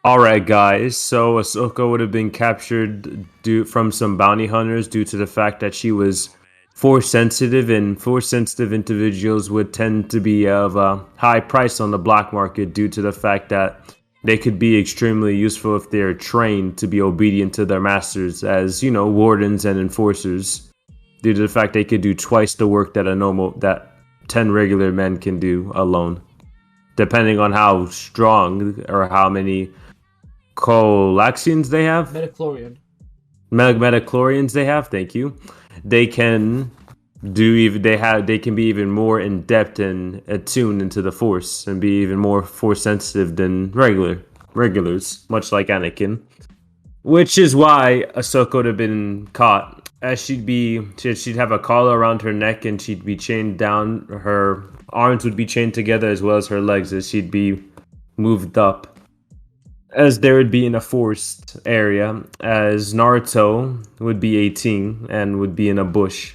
Alright, guys, so Ahsoka would have been captured from some bounty hunters due to the fact that she was force sensitive, and force sensitive individuals would tend to be of a high price on the black market due to the fact that they could be extremely useful if they're trained to be obedient to their masters as, wardens and enforcers, due to the fact they could do twice the work that 10 regular men can do alone, depending on how strong or how many Colaxians they have? Metachlorian. Metachlorians they have, thank you. They can they can be even more in depth and attuned into the force and be even more force sensitive than regulars, much like Anakin. Which is why Ahsoka would have been caught, as she'd have a collar around her neck and she'd be chained down. Her arms would be chained together as well as her legs, as she'd be moved up, as there would be in a forest area, as Naruto would be 18 and would be in a bush.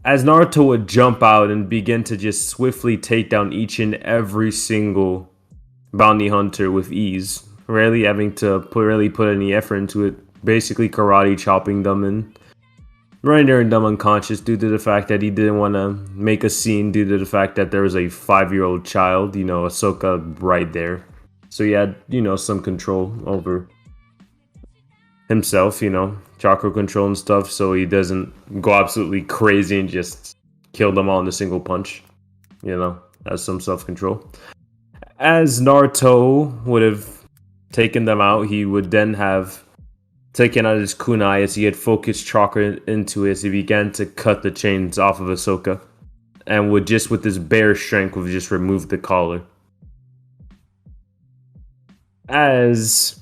As Naruto would jump out and begin to just swiftly take down each and every single bounty hunter with ease, rarely having to put any effort into it, basically karate chopping them and rendering them unconscious due to the fact that he didn't want to make a scene due to the fact that there was a 5-year-old child, Ahsoka right there. So he had, some control over himself, chakra control and stuff, so he doesn't go absolutely crazy and just kill them all in a single punch, has some self-control. As Naruto would have taken them out, he would then have taken out his kunai as he had focused chakra into it as he began to cut the chains off of Ahsoka, and would just, with his bare strength, would just remove the collar. As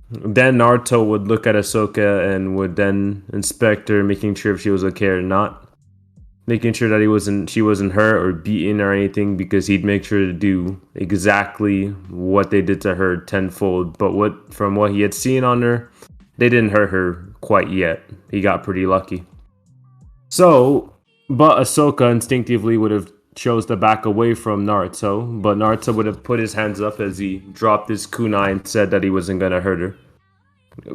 then Naruto would look at Ahsoka and would then inspect her, making sure if she was okay or not, making sure that she wasn't hurt or beaten or anything, because he'd make sure to do exactly what they did to her tenfold. But from what he had seen on her, they didn't hurt her quite yet. He got pretty lucky. But Ahsoka instinctively would have chose to back away from Naruto, but Naruto would have put his hands up as he dropped his kunai and said that he wasn't going to hurt her.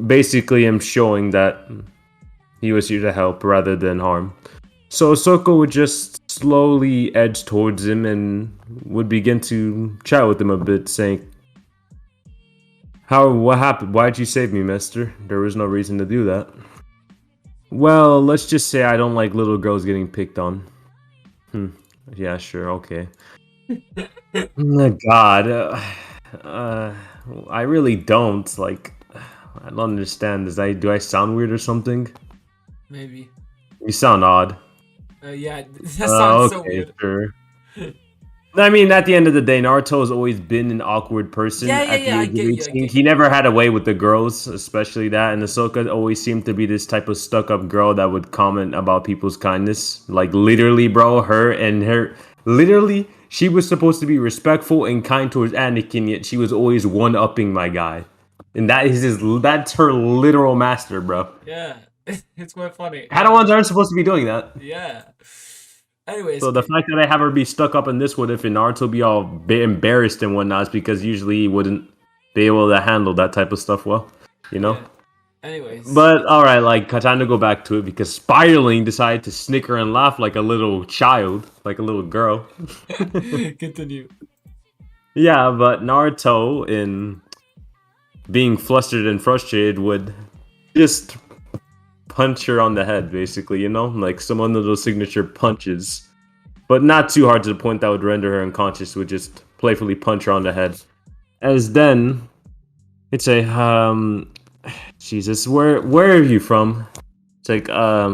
Basically, him showing that he was here to help rather than harm. So Ahsoka would just slowly edge towards him and would begin to chat with him a bit, saying, what happened? Why'd you save me, mister? There was no reason to do that. Well, let's just say I don't like little girls getting picked on. Yeah, sure, okay. Oh, God, I really don't. I don't understand. Do I sound weird or something? Maybe. You sound odd. Yeah, that sounds so Okay, weird. sure. I mean, at the end of the day, Naruto's always been an awkward person. Yeah, I get you. He never had a way with the girls, especially that. And Ahsoka always seemed to be this type of stuck-up girl that would comment about people's kindness. Like, literally, bro, literally, she was supposed to be respectful and kind towards Anakin, yet she was always one-upping my guy. And that's her literal master, bro. Yeah, it's quite funny. Padawans aren't supposed to be doing that. Yeah. Anyways, so the fact that I have her be stuck up in this one, if Naruto be all embarrassed and whatnot, is because usually he wouldn't be able to handle that type of stuff well, Yeah. Anyways. But alright, time to go back to it, because Spiraling decided to snicker and laugh like a little child, like a little girl. Continue. Yeah, but Naruto, in being flustered and frustrated, would just punch her on the head, basically, like some of those signature punches, but not too hard to the point that would render her unconscious. Would just playfully punch her on the head, as then it's Jesus, where are you from? It's like, I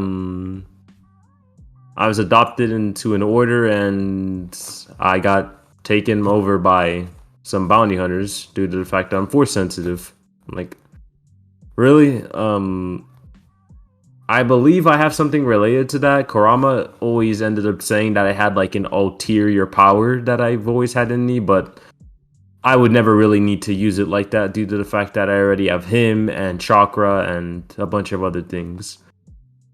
was adopted into an order and I got taken over by some bounty hunters due to the fact that I'm force sensitive. I'm like, really? I believe I have something related to that. Kurama always ended up saying that I had an ulterior power that I've always had in me, but I would never really need to use it like that due to the fact that I already have him and chakra and a bunch of other things.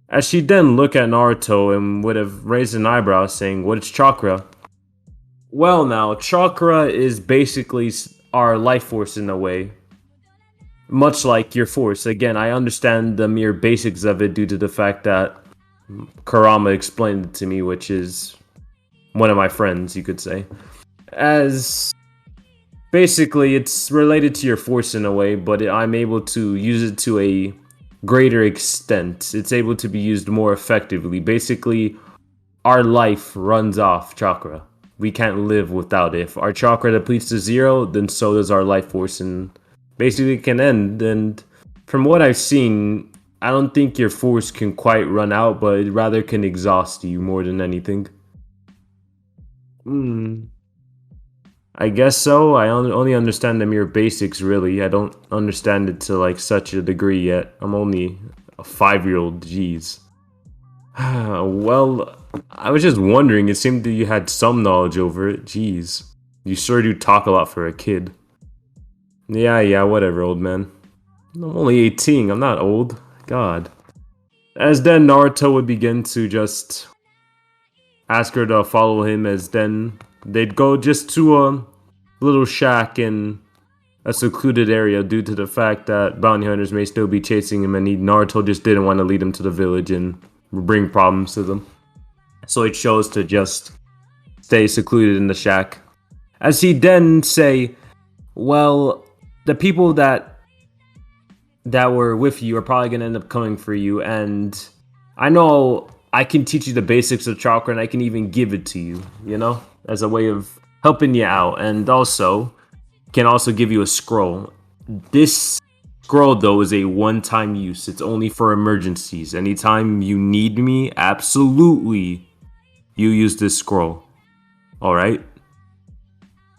As she then looked at Naruto and would have raised an eyebrow saying, "What is chakra?" Well, now, chakra is basically our life force in a way. Much like your force. Again, I understand the mere basics of it due to the fact that Karama explained it to me, which is one of my friends, you could say. As basically, it's related to your force in a way, but I'm able to use it to a greater extent. It's able to be used more effectively. Basically, our life runs off chakra. We can't live without it. If our chakra depletes to 0, then so does our life force, and basically it can end. And from what I've seen, I don't think your force can quite run out, but it rather can exhaust you more than anything. I guess so. I only understand the mere basics, really. I don't understand it to like such a degree yet. I'm only a 5-year-old. Jeez. Well, I was just wondering. It seemed that you had some knowledge over it. Jeez. You sure do talk a lot for a kid. Yeah, whatever, old man. I'm only 18. I'm not old. God. As then Naruto would begin to just ask her to follow him, as then they'd go just to a little shack in a secluded area due to the fact that bounty hunters may still be chasing him, and Naruto just didn't want to lead him to the village and bring problems to them. So he chose to just stay secluded in the shack. As he then say, well, the people that were with you are probably going to end up coming for you, and I know I can teach you the basics of chakra, and I can even give it to you, you know, as a way of helping you out, and also can also give you a scroll. This scroll, though, is a one-time use. It's only for emergencies. Anytime you need me, absolutely, you use this scroll. Alright?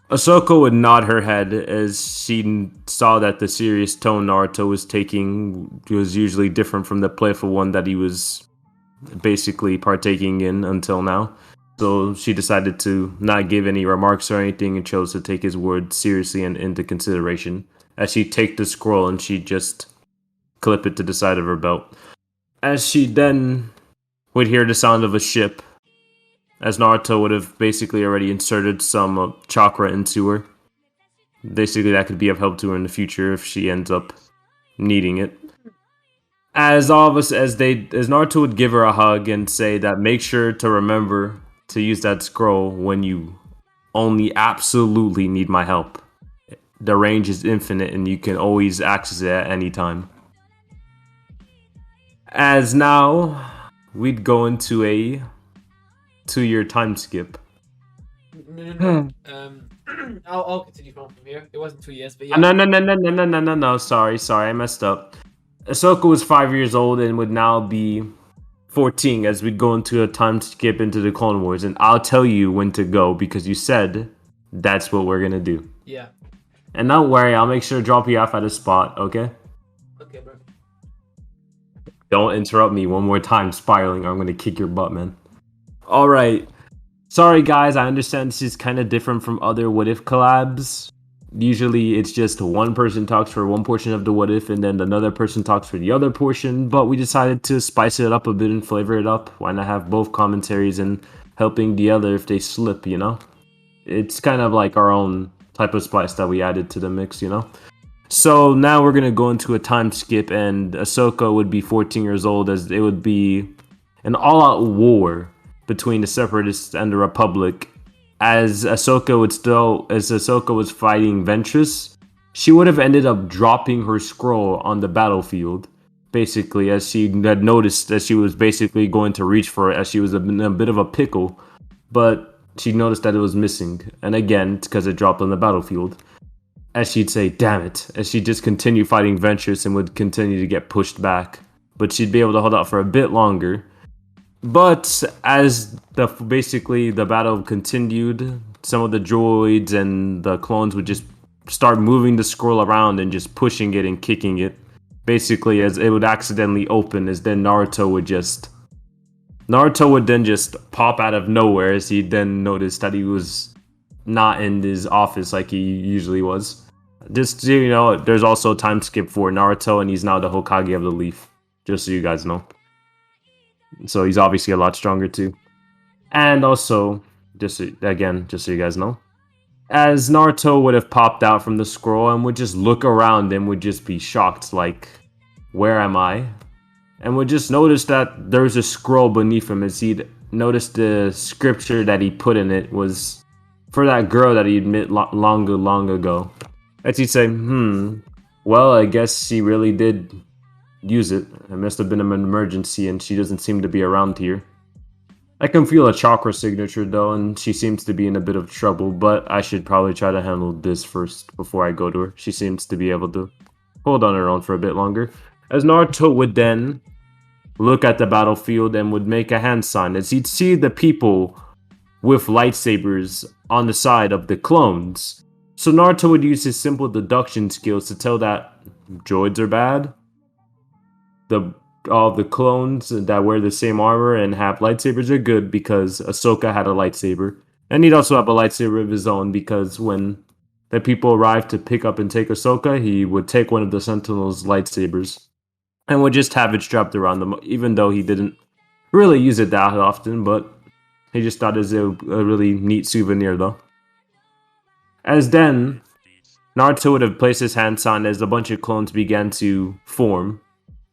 Ahsoka would nod her head as she saw that the serious tone Naruto was taking was usually different from the playful one that he was basically partaking in until now. So she decided to not give any remarks or anything and chose to take his words seriously and into consideration. As she take the scroll and she just clip it to the side of her belt. As she then would hear the sound of a ship, as Naruto would have basically already inserted some chakra into her. Basically, that could be of help to her in the future if she ends up needing it. As all of us, as Naruto would give her a hug and say that make sure to remember to use that scroll when you only absolutely need my help. The range is infinite and you can always access it at any time. As now, we'd go into a 2-year time skip. No. I'll continue from here. It wasn't 2 years, but yeah. No. Sorry, I messed up. Ahsoka was 5 years old and would now be 14 as we'd go into a time skip into the Clone Wars. And I'll tell you when to go because you said that's what we're gonna do. Yeah. And don't worry, I'll make sure to drop you off at a spot, okay? Okay, bro. Don't interrupt me one more time spiraling or I'm gonna kick your butt, man. Alright. Sorry guys, I understand this is kind of different from other What If collabs. Usually it's just one person talks for one portion of the What If and then another person talks for the other portion, but we decided to spice it up a bit and flavor it up. Why not have both commentaries and helping the other if they slip, you know? It's kind of like our own type of spice that we added to the mix, you know? So now we're going to go into a time skip and Ahsoka would be 14 years old as it would be an all-out war between the Separatists and the Republic. As Ahsoka was fighting Ventress, she would have ended up dropping her scroll on the battlefield, basically, as she had noticed that she was basically going to reach for it as she was in a bit of a pickle, but she noticed that it was missing, and again, it's because it dropped on the battlefield. As she'd say, damn it, as she'd just continue fighting Ventress and would continue to get pushed back, but she'd be able to hold out for a bit longer. But as the battle continued, some of the droids and the clones would just start moving the scroll around and just pushing it and kicking it. Basically, as it would accidentally open, as then Naruto would then just pop out of nowhere as he then noticed that he was not in his office like he usually was. Just so you know, there's also a time skip for Naruto and he's now the Hokage of the Leaf. Just so you guys know. So he's obviously a lot stronger too. And also, just so you guys know, As Naruto would have popped out from the scroll and would just look around and would just be shocked, like, where am I? And would just notice that there's a scroll beneath him as he'd noticed the scripture that he put in it was for that girl that he'd met long ago. As he'd say, well, I guess she really did use it. It must have been an emergency and she doesn't seem to be around here. I can feel a chakra signature though, and she seems to be in a bit of trouble, but I should probably try to handle this first before I go to her. She seems to be able to hold on her own for a bit longer. As Naruto would then look at the battlefield and would make a hand sign as he'd see the people with lightsabers on the side of the clones. So Naruto would use his simple deduction skills to tell that droids are bad. The all the clones that wear the same armor and have lightsabers are good because Ahsoka had a lightsaber. And he'd also have a lightsaber of his own because when the people arrived to pick up and take Ahsoka, he would take one of the Sentinels' lightsabers and would just have it strapped around them, even though he didn't really use it that often, but he just thought it was a really neat souvenir, though. As then, Naruto would have placed his hands on as a bunch of clones began to form,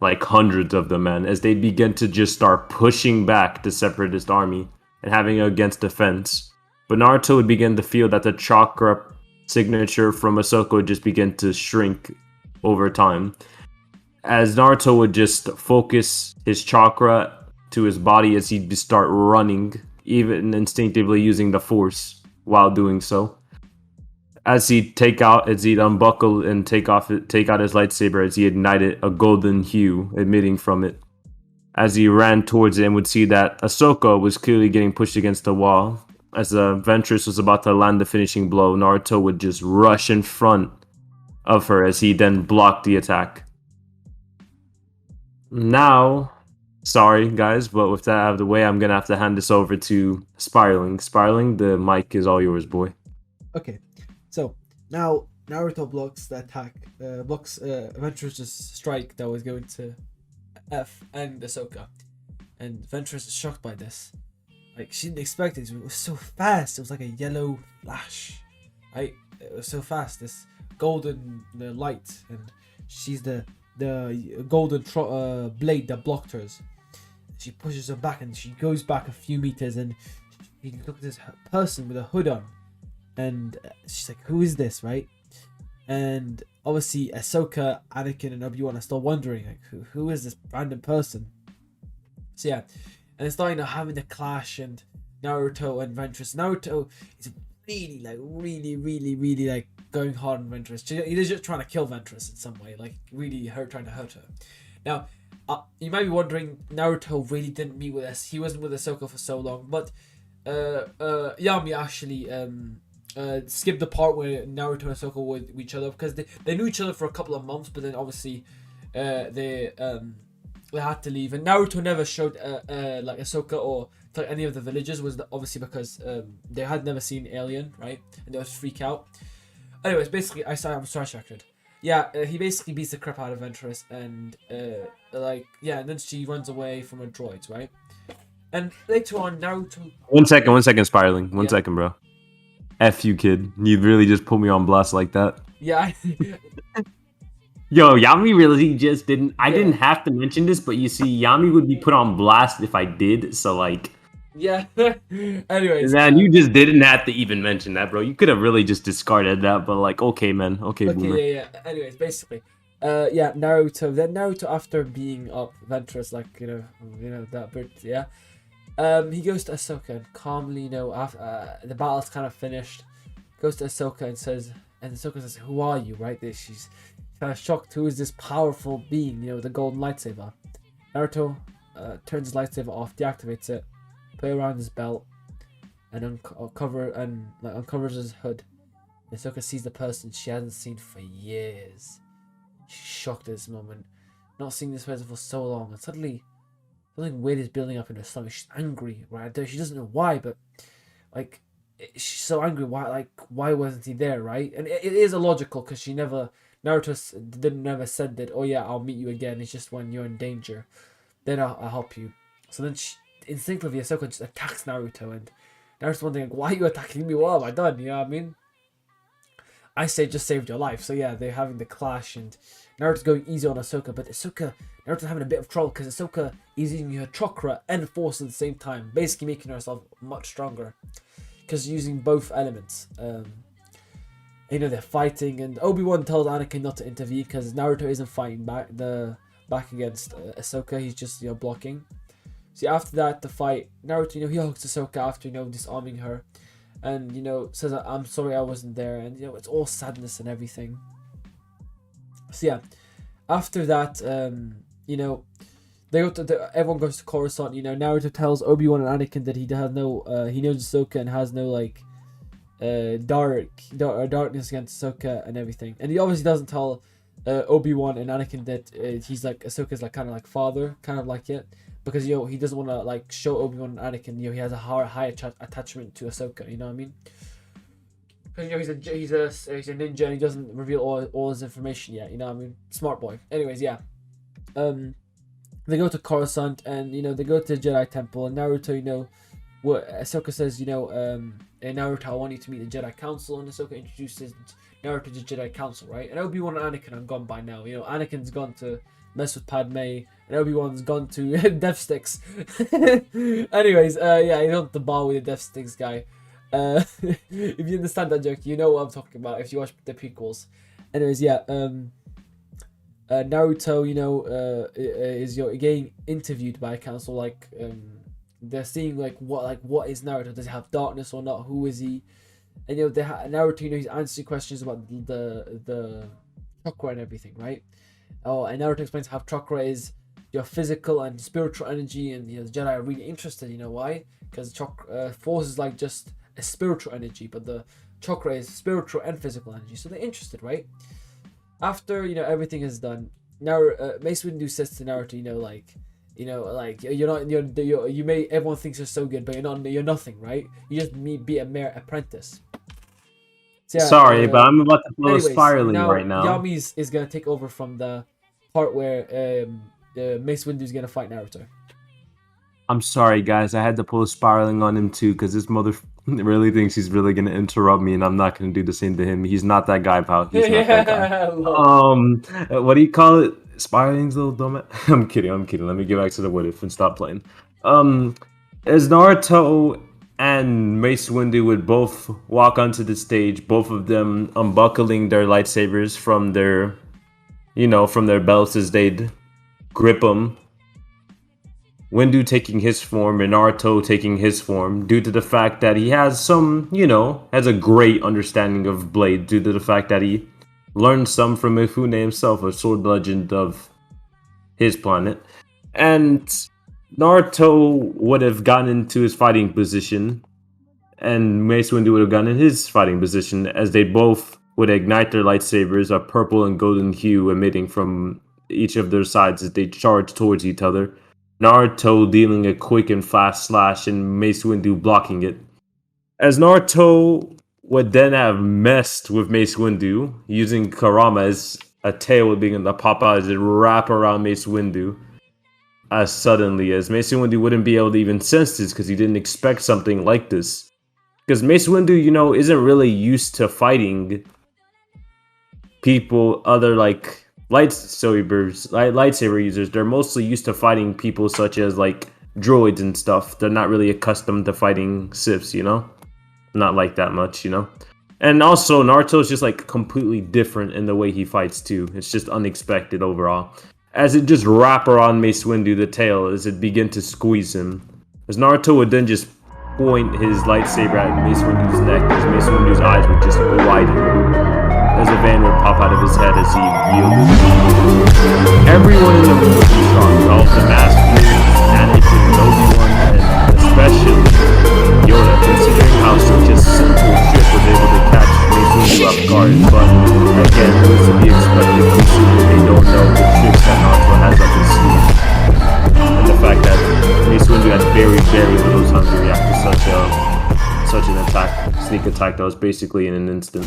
like hundreds of them, man, as they begin to just start pushing back the Separatist army and having it against the fence. But Naruto would begin to feel that the chakra signature from Ahsoka would just begin to shrink over time. As Naruto would just focus his chakra to his body as he'd start running, even instinctively using the force while doing so. As he'd unbuckle and take out his lightsaber as he ignited a golden hue emitting from it. As he ran towards it and would see that Ahsoka was clearly getting pushed against the wall. As the Ventress was about to land the finishing blow, Naruto would just rush in front of her as he then blocked the attack. Now, sorry guys, but with that out of the way, I'm gonna have to hand this over to Spiraling. Spiraling, the mic is all yours, boy. Okay, so now Naruto blocks the attack, blocks Ventress's strike that was going to F and Ahsoka, and Ventress is shocked by this. Like, she didn't expect it. It was so fast. It was like a yellow flash, right? It was so fast. This golden light, and she's the golden blade that blocked hers. She pushes her back, and she goes back a few meters, and you look at this person with a hood on, and she's like, "Who is this?" Right? And obviously, Ahsoka, Anakin, and Obi-Wan are still wondering, like, who is this random person? So yeah, and it's starting to having the clash, and Naruto and Ventress. Naruto is really like going hard on Ventress. He's just trying to kill Ventress in some way, like really trying to hurt her. Now, you might be wondering, Naruto really didn't meet with us. He wasn't with Ahsoka for so long, but Yami actually skipped the part where Naruto and Ahsoka were with each other because they knew each other for a couple of months, but then obviously they had to leave, and Naruto never showed like Ahsoka or to any of the villagers was obviously because they had never seen Alien, right? And they was freak out. Anyways, basically, I'm sidetracked. Yeah, he basically beats the crap out of Ventress, and and then she runs away from her droids, right? And later on, Naruto. One second, Spiraling. One Yeah. second, bro. F you, kid. You really just put me on blast like that. Yeah. Yo, Yami really just didn't. I Yeah. didn't have to mention this, but you see, Yami would be put on blast if I did. So like, Yeah. Anyways, man, you just didn't have to even mention that, bro. You could have really just discarded that. But like, okay, man. Okay, boomer. yeah. Anyways, basically, Naruto, after being up Ventress, like you know that bit, yeah. He goes to Ahsoka and calmly, after the battle's kind of finished, goes to Ahsoka and Ahsoka says, "Who are you?" Right? She's kind of shocked. Who is this powerful being? The golden lightsaber. Naruto turns his lightsaber off, deactivates it, put it around his belt, and uncovers his hood. Ahsoka sees the person she hasn't seen for years. She's shocked at this moment, not seeing this person for so long, and suddenly something weird is building up in her stomach. She's angry, right? She doesn't know why, but like she's so angry. Why wasn't he there, right? And it is illogical because Naruto never said that. Oh yeah, I'll meet you again. It's just when you're in danger, then I'll help you. So then instinctively Ahsoka just attacks Naruto, and Naruto's wondering, why are you attacking me? What have I done? You know what I mean? I say just saved your life. So yeah, they're having the clash, and Naruto's going easy on Ahsoka, but Naruto's having a bit of trouble because Ahsoka is using her chakra and force at the same time, basically making herself much stronger because using both elements. You know, they're fighting, and Obi-Wan tells Anakin not to intervene because Naruto isn't fighting back against Ahsoka. He's just, you know, blocking. See, after that, the fight, Naruto, you know, he hugs Ahsoka after, you know, disarming her, and, you know, says, I'm sorry I wasn't there, and, you know, it's all sadness and everything. So yeah, after that, you know, everyone goes to Coruscant. You know, Naruto tells Obi-Wan and Anakin that he knows Ahsoka and has no, like, darkness against Ahsoka and everything. And he obviously doesn't tell Obi-Wan and Anakin that he's like Ahsoka's like kind of like father, kind of like it, because, you know, he doesn't want to like show Obi-Wan and Anakin, you know, he has a high attachment to Ahsoka, you know what I mean? Because, you know, he's a ninja and he doesn't reveal all his information yet, you know what I mean? Smart boy. Anyways, yeah. They go to Coruscant, and, you know, they go to the Jedi Temple, and Naruto, you know, what Ahsoka says, you know, Naruto, I want you to meet the Jedi Council, and Ahsoka introduces Naruto to the Jedi Council, right? And Obi-Wan and Anakin are gone by now. You know, Anakin's gone to mess with Padme, and Obi-Wan's gone to Death Sticks. Anyways, yeah, you don't have to bar with the Death Sticks guy. If you understand that joke, you know what I'm talking about if you watch the prequels. Anyways, yeah, Naruto, you know, is getting interviewed by a council, like, they're seeing like what is Naruto? Does he have darkness or not? Who is he? And, you know, Naruto, you know, he's answering questions about the chakra and everything, right? Oh, and Naruto explains how chakra is your physical and spiritual energy, and, you know, the Jedi are really interested. You know why? Because force is like just a spiritual energy, but the chakra is spiritual and physical energy, so they're interested, right? After, you know, everything is done, now Mace Windu says to Naruto, you know, like everyone thinks you're so good, but you're nothing, right? You just be a mere apprentice. So, yeah, sorry, but I'm about to blow spiraling right now. Yami is gonna take over from the part where Mace Windu is gonna fight Naruto. I'm sorry, guys. I had to pull spiraling on him too, because this mother really thinks he's really gonna interrupt me, and I'm not gonna do the same to him. He's not that guy, pal. He's not that guy. What do you call it? Spiraling's little dumbass. I'm kidding. Let me get back to the what if and stop playing. As Naruto and Mace Windu would both walk onto the stage, both of them unbuckling their lightsabers from their, you know, from their belts as they'd grip them. Windu taking his form and Naruto taking his form, due to the fact that he has some, you know, has a great understanding of blade, due to the fact that he learned some from Mifune himself, a sword legend of his planet. And Naruto would have gotten into his fighting position, and Mace Windu would have gotten in his fighting position, as they both would ignite their lightsabers, a purple and golden hue emitting from each of their sides as they charge towards each other. Naruto dealing a quick and fast slash, and Mace Windu blocking it. As Naruto would then have messed with Mace Windu, using Kurama as a tail being the pop out as it wrap around Mace Windu, as suddenly as Mace Windu wouldn't be able to even sense this, because he didn't expect something like this. Because Mace Windu, you know, isn't really used to fighting people, other like lightsaber users. They're mostly used to fighting people such as like droids and stuff. They're not really accustomed to fighting Siths, you know? Not like that much, you know? And also, Naruto's just like completely different in the way he fights too. It's just unexpected overall. As it just wrap around Mace Windu, the tail, as it begin to squeeze him. As Naruto would then just point his lightsaber at Mace Windu's neck, as Mace Windu's eyes would just widen, as a van would pop out of his head as he yielded. Everyone in the room was shocked. All the Masters, Anakin, Obi-Wan, and especially Yoda, considering how such a simple trick was able to catch Mace Windu off guard. But again, it was to be expected, considering they don't know the tricks that Naruto has up his sleeve, and the fact that Mace Windu had very, very little time to react to such an attack, sneak attack that was basically in an instant.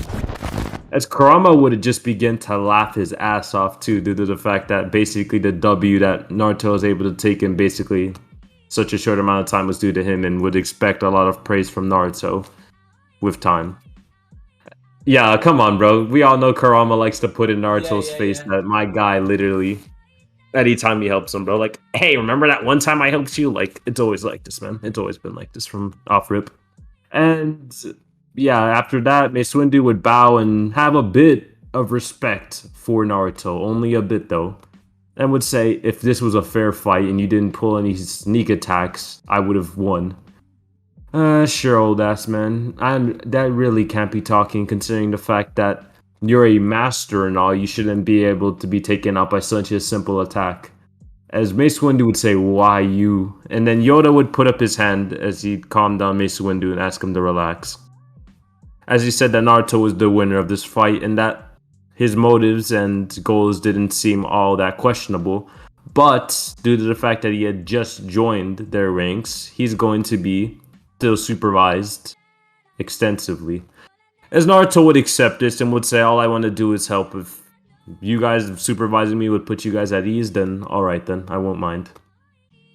As Kurama would just begin to laugh his ass off too, due to the fact that basically the W that Naruto was able to take in basically such a short amount of time was due to him, and would expect a lot of praise from Naruto with time. Yeah, come on, bro. We all know Kurama likes to put in Naruto's Yeah, face yeah. that my guy literally, anytime he helps him, bro, like, hey, remember that one time I helped you? Like, it's always like this, man. It's always been like this from off rip. And yeah, after that, Mace Windu would bow and have a bit of respect for Naruto, only a bit though, and would say, if this was a fair fight and you didn't pull any sneak attacks, I would have won. Sure, old ass man. That really can't be talking, considering the fact that you're a master and all. You shouldn't be able to be taken out by such a simple attack. As Mace Windu would say, "Why you?" And then Yoda would put up his hand as he'd calm down Mace Windu and ask him to relax. As he said that Naruto was the winner of this fight and that his motives and goals didn't seem all that questionable. But due to the fact that he had just joined their ranks, he's going to be still supervised extensively. As Naruto would accept this and would say, all I want to do is help. If you guys supervising me would put you guys at ease, then alright then, I won't mind.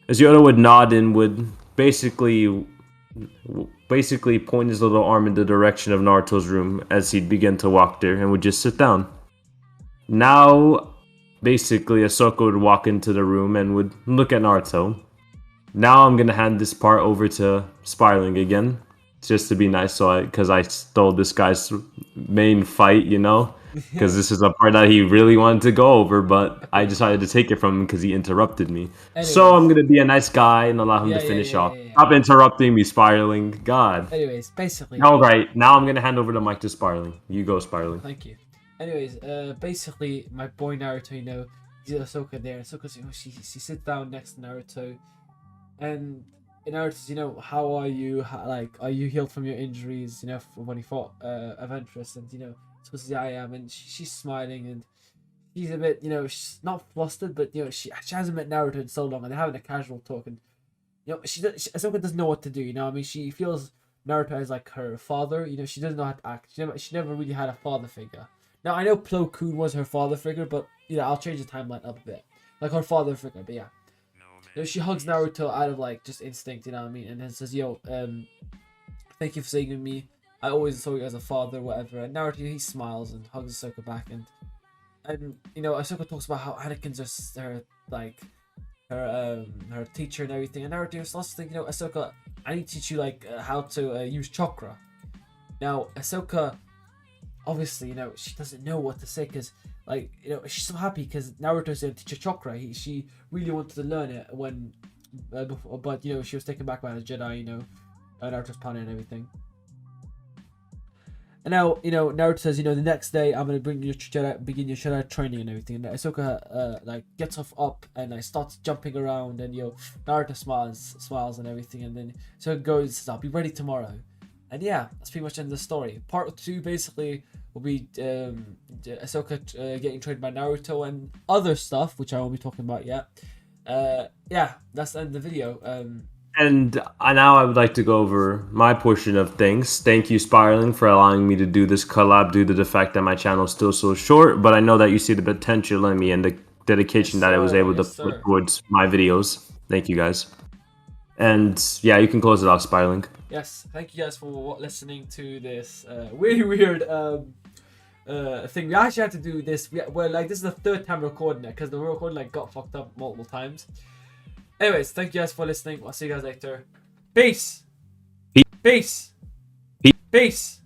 As Yoda would nod and would basically point his little arm in the direction of Naruto's room as he'd begin to walk there and would just sit down. Now, basically, Ahsoka would walk into the room and would look at Naruto. Now I'm gonna hand this part over to Spiraling again, just to be nice, because I stole this guy's main fight, you know, because this is a part that he really wanted to go over, but I decided to take it from him because he interrupted me. So I'm gonna be a nice guy and allow him to finish off. Stop interrupting me, Spiraling. God. Anyways, basically. All right, now I'm gonna hand over the mic to Spiraling. You go, Spiraling. Thank you. Anyways, basically, my boy Naruto, you know, he's Ahsoka there. Ahsoka, you know, she sits down next to Naruto, and Naruto says, you know, how are you? Are you healed from your injuries? You know, from when he fought Ventress, and you know, Ahsoka says, yeah, I am, and she's smiling, and she's a bit, you know, she's not flustered, but you know, she hasn't met Naruto in so long, and they're having a casual talk, and you know, Ahsoka doesn't know what to do. You know, I mean, she feels Naruto as like her father. You know, she doesn't know how to act. She never really had a father figure. Now, I know Plo Koon was her father figure, but, you know, I'll change the timeline up a bit. Like, her father figure, but yeah. You know, she hugs Naruto out of, like, just instinct, you know what I mean? And then says, yo, thank you for saving me. I always saw you as a father, whatever. And Naruto, he smiles and hugs Ahsoka back. And you know, Ahsoka talks about how Anakin's her, like, her teacher and everything. And Naruto starts to think, you know, Ahsoka, I need to teach you, like, how to use chakra. Now, Ahsoka, obviously, you know, she doesn't know what to say because, like, you know, she's so happy because Naruto's going to teach her chakra. She really wanted to learn it when, before, but, you know, she was taken back by the Jedi, you know, Naruto's partner and everything. And now, you know, Naruto says, you know, the next day I'm going to begin your Jedi training and everything. And Ahsoka, like, gets up and, like, starts jumping around. And, you know, Naruto smiles and everything. And then Ahsoka goes and says, I'll be ready tomorrow. And yeah, that's pretty much the end of the story. Part 2 basically will be Ahsoka getting trained by Naruto and other stuff, which I won't be talking about yet. Yeah, that's the end of the video. And now I would like to go over my portion of things. Thank you, Spiraling, for allowing me to do this collab due to the fact that my channel is still so short. But I know that you see the potential in me and the dedication that I was able to put towards my videos. Thank you, guys. And yeah, you can close it off, Spiraling. Yes, thank you guys for listening to this really weird thing. We actually had to do this. Like, this is the third time recording it because the recording, like, got fucked up multiple times. Anyways, thank you guys for listening. I'll see you guys later. Peace. Peace. Peace.